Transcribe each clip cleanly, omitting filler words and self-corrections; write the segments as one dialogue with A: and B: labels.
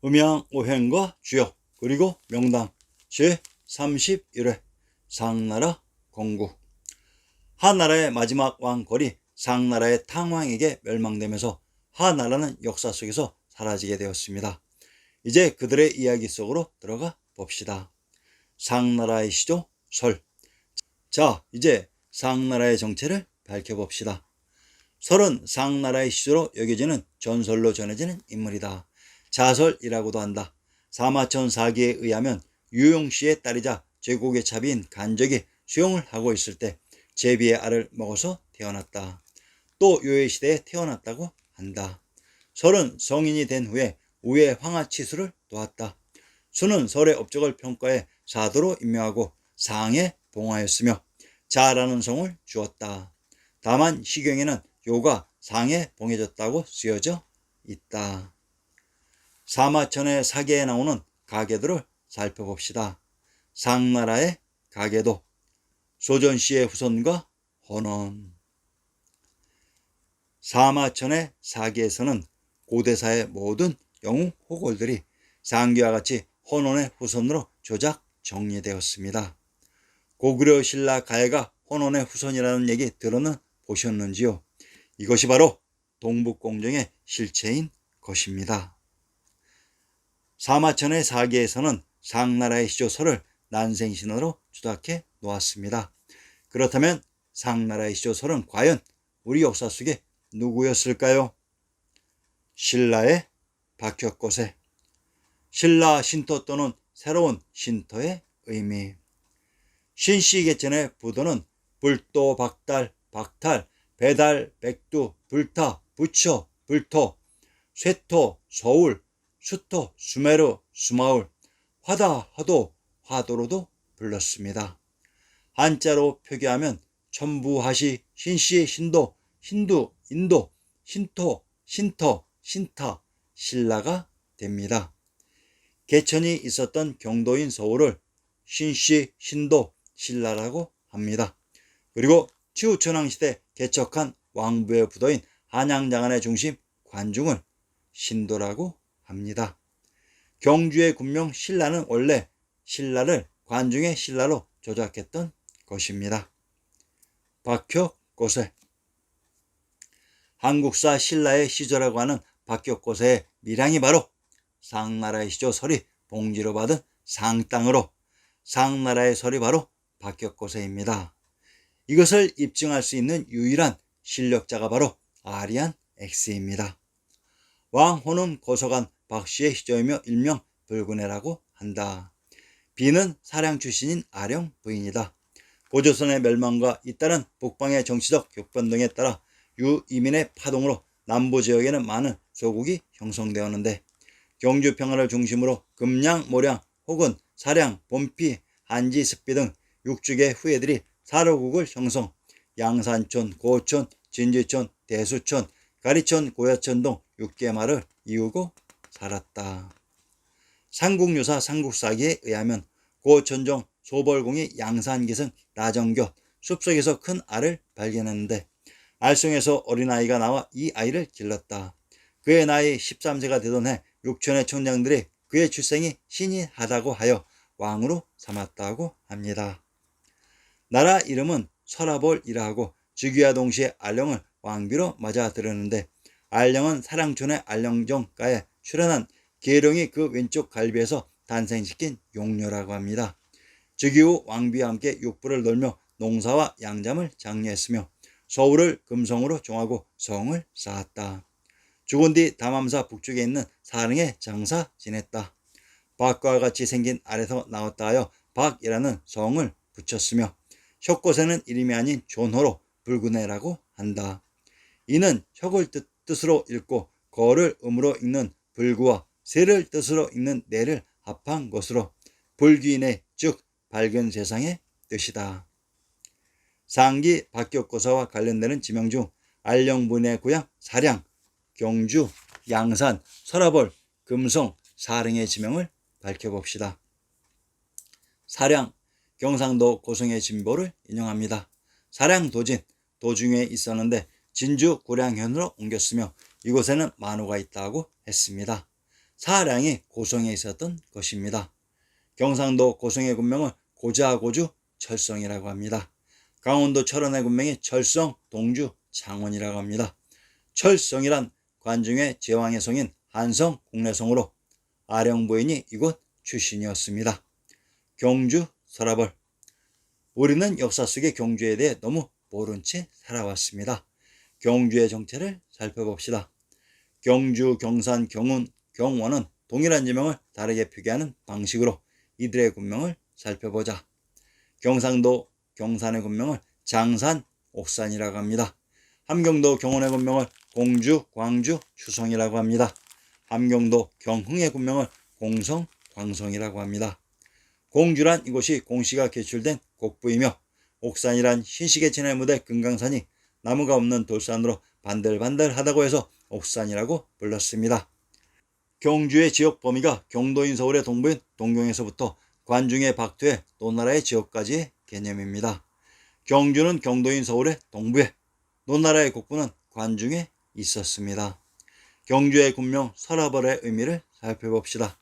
A: 음양오행과 주역 그리고 명당 제31회 상나라 건국. 하나라의 마지막 왕궐이 상나라의 탕왕에게 멸망되면서 하나라는 역사 속에서 사라지게 되었습니다. 이제 그들의 이야기 속으로 들어가 봅시다. 상나라의 시조 설. 자, 이제 상나라의 정체를 밝혀봅시다. 설은 상나라의 시조로 여겨지는 전설로 전해지는 인물이다. 자설이라고도 한다. 사마천 사기에 의하면 유용씨의 딸이자 제국의 차비인 간적이 수용을 하고 있을 때 제비의 알을 먹어서 태어났다. 또 요해시대에 태어났다고 한다. 설은 성인이 된 후에 우의 황하치수를 도왔다. 수는 설의 업적을 평가해 사도로 임명하고 상에 봉하였으며 자라는 성을 주었다. 다만 시경에는 요가 상에 봉해졌다고 쓰여져 있다. 사마천의 사계에 나오는 가계도를 살펴봅시다. 상나라의 가계도. 소전씨의 후손과 헌원. 사마천의 사계에서는 고대사의 모든 영웅 호골들이 상기와 같이 헌원의 후손으로 조작 정리되었습니다. 고구려 신라 가해가 헌원의 후손이라는 얘기 들어는 보셨는지요? 이것이 바로 동북공정의 실체인 것입니다. 사마천의 사기에서는 상나라의 시조설을 난생신화로 주작해 놓았습니다. 그렇다면 상나라의 시조설은 과연 우리 역사 속에 누구였을까요? 신라의 박혁거세. 신라 신토 또는 새로운 신토의 의미. 신씨 개천의 부도는 불도, 박달, 박탈, 배달, 백두, 불타, 부처, 불토, 쇠토, 서울, 수토, 수메르, 수마울, 화다, 화도, 화도로도 불렀습니다. 한자로 표기하면 천부하시, 신씨, 신도, 힌두, 인도, 신토, 신터, 신타, 신라가 됩니다. 개천이 있었던 경도인 서울을 신씨, 신도, 신라라고 합니다. 그리고 치우천왕시대 개척한 왕부의 부도인 한양장안의 중심 관중을 신도라고 합니다. 경주의 군명 신라는 원래 신라를 관중의 신라로 조작했던 것입니다. 박혁거세. 한국사 신라의 시조라고 하는 박혁거세의 밀양이 바로 상나라의 시조 설이 봉지로 받은 상땅으로 상나라의 설이 바로 박혁거세입니다. 이것을 입증할 수 있는 유일한 실력자가 바로 아리안 X입니다. 왕호는 고서간 박씨의 시조이며 일명 불군해라고 한다. 비는 사량 출신인 아령 부인이다. 고조선의 멸망과 잇따른 북방의 정치적 격변 등에 따라 유이민의 파동으로 남부지역에는 많은 소국이 형성되었는데 경주 평화를 중심으로 금량, 모량 혹은 사량, 본피, 한지, 습비 등 6주의 후예들이 사로국을 형성, 양산촌, 고촌, 진지촌, 대수촌, 가리촌, 고야촌 등 6개 마을을 이루고 살았다. 삼국유사 삼국사기에 의하면 고천종 소벌공이 양산기승 나정교 숲속에서 큰 알을 발견했는데 알송에서 어린아이가 나와 이 아이를 길렀다. 그의 나이 13세가 되던 해 육촌의 촌장들이 그의 출생이 신이하다고 하여 왕으로 삼았다고 합니다. 나라 이름은 설아볼이라 하고 즉위와 동시에 알령을 왕비로 맞아 들었는데 알령은 사랑촌의 알령정가에 출현한 계룡이 그 왼쪽 갈비에서 탄생시킨 용녀라고 합니다. 즉위 후 왕비와 함께 육부를 놀며 농사와 양잠을 장려했으며 서울을 금성으로 정하고 성을 쌓았다. 죽은 뒤 담암사 북쪽에 있는 사릉에 장사 지냈다. 박과 같이 생긴 알에서 나왔다 하여 박이라는 성을 붙였으며 혁고세는 이름이 아닌 존호로 불군해라고 한다. 이는 혁을 뜻으로 읽고 거를 음으로 읽는 불구와 세를 뜻으로 읽는 내를 합한 것으로 불귀인의 즉 밝은 세상의 뜻이다. 상기 박혁거사와 관련되는 지명 중 알령부인의 고향 사량, 경주, 양산, 설아볼, 금성, 사릉의 지명을 밝혀봅시다. 사량, 경상도 고성의 진보를 인용합니다. 사량 도진, 도중에 있었는데 진주 고량현으로 옮겼으며 이곳에는 만호가 있다고 했습니다. 사량이 고성에 있었던 것입니다. 경상도 고성의 군명을 고자고주 철성이라고 합니다. 강원도 철원의 군명이 철성, 동주, 창원이라고 합니다. 철성이란 관중의 제왕의 성인 한성 국내성으로 아령부인이 이곳 출신이었습니다. 경주 서라벌. 우리는 역사 속의 경주에 대해 너무 모른 채 살아왔습니다. 경주의 정체를 살펴봅시다. 경주, 경산, 경운, 경원은 동일한 지명을 다르게 표기하는 방식으로 이들의 군명을 살펴보자. 경상도 경산의 군명을 장산, 옥산이라고 합니다. 함경도 경원의 군명을 공주, 광주, 추성이라고 합니다. 함경도 경흥의 군명을 공성, 광성이라고 합니다. 공주란 이곳이 공씨가 개출된 곡부이며 옥산이란 신식의 진의 무대 금강산이 나무가 없는 돌산으로 반들반들하다고 해서 옥산이라고 불렀습니다. 경주의 지역 범위가 경도인 서울의 동부인 동경에서부터 관중의 박토에 노나라의 지역까지의 개념입니다. 경주는 경도인 서울의 동부에, 노나라의 곡부는 관중에 있었습니다. 경주의 군명 서라벌의 의미를 살펴봅시다.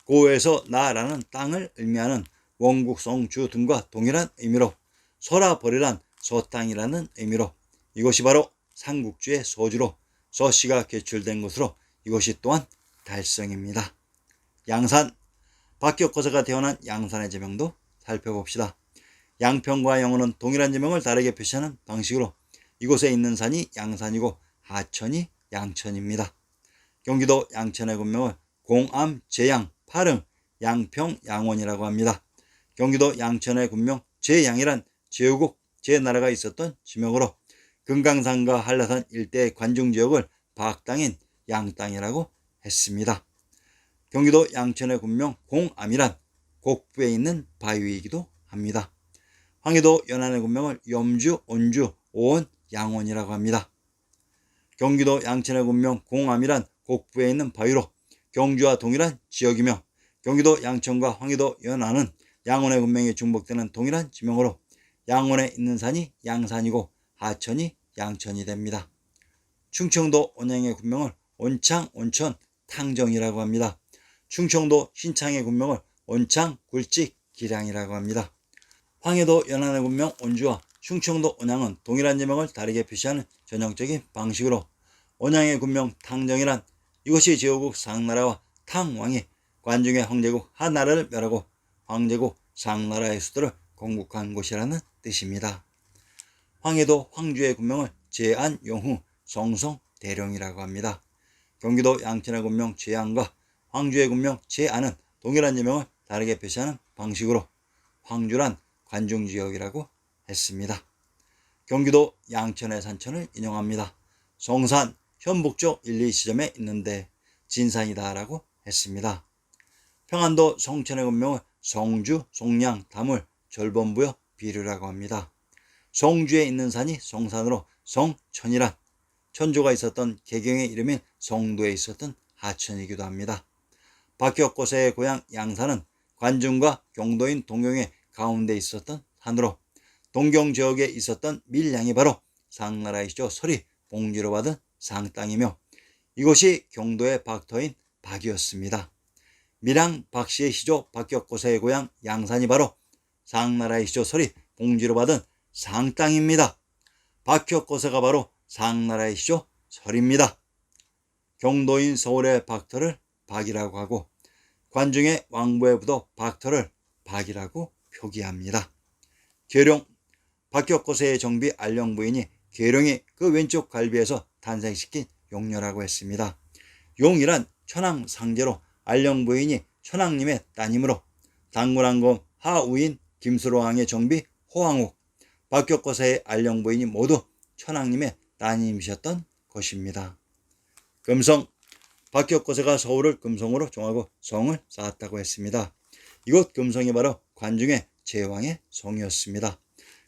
A: 고에서 나라는 땅을 의미하는 원국, 성주 등과 동일한 의미로 서라벌이란 서땅이라는 의미로 이것이 바로 삼국지의 서주로 서씨가 개출된 곳으로 이것이 또한 달성입니다. 양산, 박격거사가 태어난 양산의 지명도 살펴봅시다. 양평과 영어는 동일한 지명을 다르게 표시하는 방식으로 이곳에 있는 산이 양산이고 하천이 양천입니다. 경기도 양천의 군명을 공암, 제양, 파릉, 양평, 양원이라고 합니다. 경기도 양천의 군명 제양이란 제후국, 제나라가 있었던 지명으로 금강산과 한라산 일대의 관중지역을 박땅인 양땅이라고 했습니다. 경기도 양천의 군명 공암이란 곡부에 있는 바위이기도 합니다. 황해도 연안의 군명을 염주, 온주, 오원, 양원이라고 합니다. 경기도 양천의 군명 공암이란 곡부에 있는 바위로 경주와 동일한 지역이며 경기도 양천과 황해도 연안은 양원의 군명이 중복되는 동일한 지명으로 양원에 있는 산이 양산이고 하천이 양천이 됩니다. 충청도 온양의 군명을 온창, 온천, 탕정이라고 합니다. 충청도 신창의 군명을 온창, 굴직, 기량이라고 합니다. 황해도 연안의 군명 온주와 충청도 온양은 동일한 지명을 다르게 표시하는 전형적인 방식으로 온양의 군명 탕정이란 이것이 제후국 상나라와 탕왕이 관중의 황제국 하나라를 멸하고 황제국 상나라의 수도를 건국한 곳이라는 뜻입니다. 황해도 황주의 군명을 제안, 용후, 성성, 대령이라고 합니다. 경기도 양천의 군명 제안과 황주의 군명 제안은 동일한 지명을 다르게 표시하는 방식으로 황주란 관중지역이라고 했습니다. 경기도 양천의 산천을 인용합니다. 성산, 현북쪽 1, 2시점에 있는데 진산이다 라고 했습니다. 평안도 성천의 군명을 성주, 송량, 다물, 절범부여, 비류라고 합니다. 성주에 있는 산이 성산으로 성천이란 천조가 있었던 개경의 이름인 성도에 있었던 하천이기도 합니다. 박격고세의 고향 양산은 관중과 경도인 동경의 가운데 있었던 산으로 동경 지역에 있었던 밀양이 바로 상나라의 시조 설이 봉지로 받은 상땅이며 이곳이 경도의 박터인 박이었습니다. 밀양 박씨의 시조 박격고세의 고향 양산이 바로 상나라의 시조 설이 봉지로 받은 상땅입니다. 박격고세가 바로 상나라의 시조 설입니다. 경도인 서울의 박터를 박이라고 하고 관중의 왕부의 부도 박터를 박이라고 표기합니다. 계룡, 박격고세의 정비 알령부인이 계룡이 그 왼쪽 갈비에서 탄생시킨 용녀라고 했습니다. 용이란 천황 상제로 알령부인이 천황님의 따님으로 당군왕검 하우인 김수로왕의 정비 호황옥, 박격고세의 알령부인이 모두 천황님의 따님이셨던 것입니다. 금성, 박격고세가 서울을 금성으로 정하고 성을 쌓았다고 했습니다. 이곳 금성이 바로 관중의 제왕의 성이었습니다.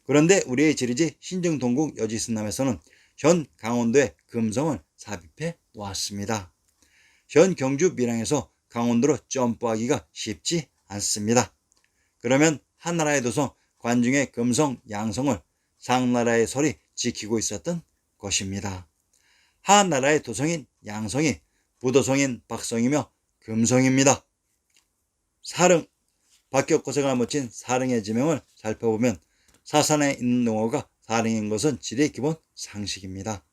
A: 그런데 우리의 지리지 신정동국 여지승남에서는 현 강원도의 금성을 삽입해 놓았습니다. 현 경주 밀양에서 강원도로 점프하기가 쉽지 않습니다. 그러면 한나라의 도성 관중의 금성 양성을 상나라의 설이 지키고 있었던 것입니다. 한나라의 도성인 양성이 부도성인 박성이며 금성입니다. 사릉, 박격고세가 묻힌 사릉의 지명을 살펴보면 사산에 있는 농어가 사릉인 것은 지리의 기본 상식입니다.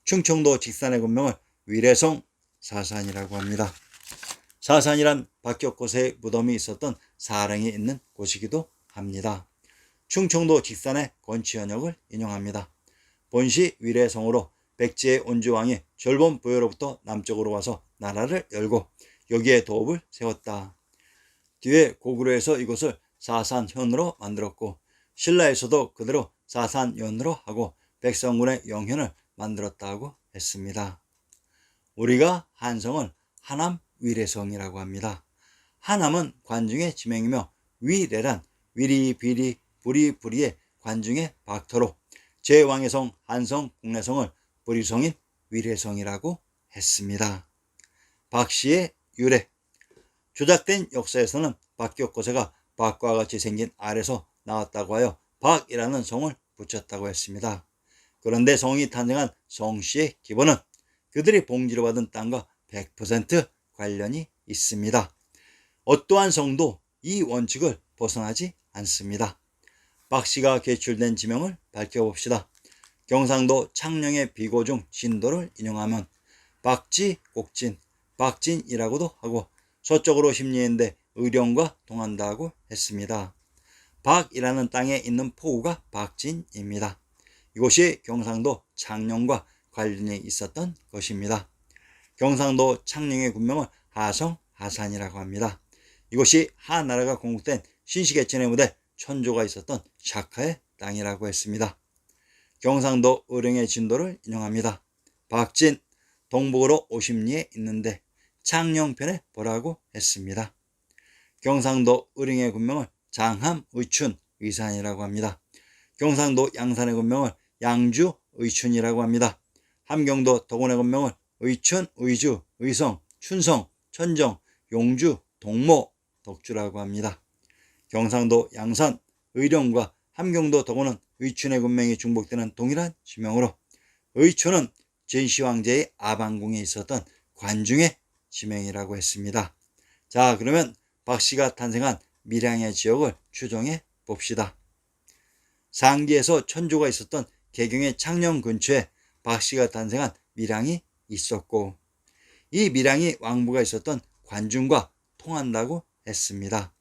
A: 충청도 직산의 군명을 위례성 사산이라고 합니다. 사산이란 박격고세의 무덤이 있었던 사릉이 있는 곳이기도 합니다. 충청도 직산의 건치현역을 인용합니다. 본시 위례성으로 백제의 온주왕이 절본 부여로부터 남쪽으로 와서 나라를 열고 여기에 도읍을 세웠다. 뒤에 고구려에서 이곳을 사산현으로 만들었고 신라에서도 그대로 사산연으로 하고 백성군의 영현을 만들었다고 했습니다. 우리가 한성을 하남 위례성이라고 합니다. 하남은 관중의 지명이며 위례란 위리 비리 부리 부리의 관중의 박터로 제 왕의 성 한성 국내성을 부리성인 위례성이라고 했습니다. 박씨의 유래. 조작된 역사에서는 박격고세가 박과 같이 생긴 알에서 나왔다고 하여 박이라는 성을 붙였다고 했습니다. 그런데 성이 탄생한 성씨의 기본은 그들이 봉지로 받은 땅과 100% 관련이 있습니다. 어떠한 성도 이 원칙을 벗어나지 않습니다. 박씨가 개출된 지명을 밝혀봅시다. 경상도 창녕의 비고 중 진도를 인용하면 박지, 꼭진, 박진이라고도 하고 서쪽으로 심리인데 의령과 동한다고 했습니다. 박이라는 땅에 있는 포구가 박진입니다. 이곳이 경상도 창녕과 관련이 있었던 것입니다. 경상도 창녕의 군명을 하성, 하산이라고 합니다. 이곳이 하나라가 건국된 신시계천의 무대 천조가 있었던 샤카의 땅이라고 했습니다. 경상도 의령의 진도를 인용합니다. 박진, 동북으로 50리에 있는데 창녕편에 보라고 했습니다. 경상도 의령의 군명을 장함, 의춘, 의산이라고 합니다. 경상도 양산의 군명을 양주, 의춘이라고 합니다. 함경도 덕원의 군명을 의춘, 의주, 의성, 춘성, 천정, 용주, 동모, 덕주라고 합니다. 경상도 양산, 의령과 함경도 덕원은 의춘의 군명이 중복되는 동일한 지명으로 의춘은 진시황제의 아방궁에 있었던 관중의 지명이라고 했습니다. 자, 그러면 박씨가 탄생한 밀양의 지역을 추정해 봅시다. 상기에서 천조가 있었던 개경의 창녕 근처에 박씨가 탄생한 밀양이 있었고 이 밀양이 왕부가 있었던 관중과 통한다고 했습니다.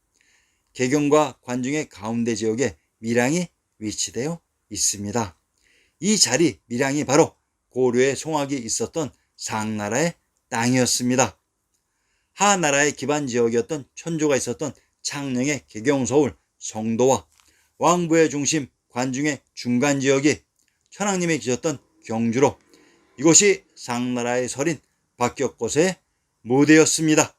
A: 개경과 관중의 가운데 지역에 밀양이 위치되어 있습니다. 이 자리 밀양이 바로 고려의 송악이 있었던 상나라의 땅이었습니다. 하나라의 기반 지역이었던 천조가 있었던 창녕의 개경서울 성도와 왕부의 중심 관중의 중간 지역이 천황님이 계셨던 경주로 이곳이 상나라의 설인 박격고세의 무대였습니다.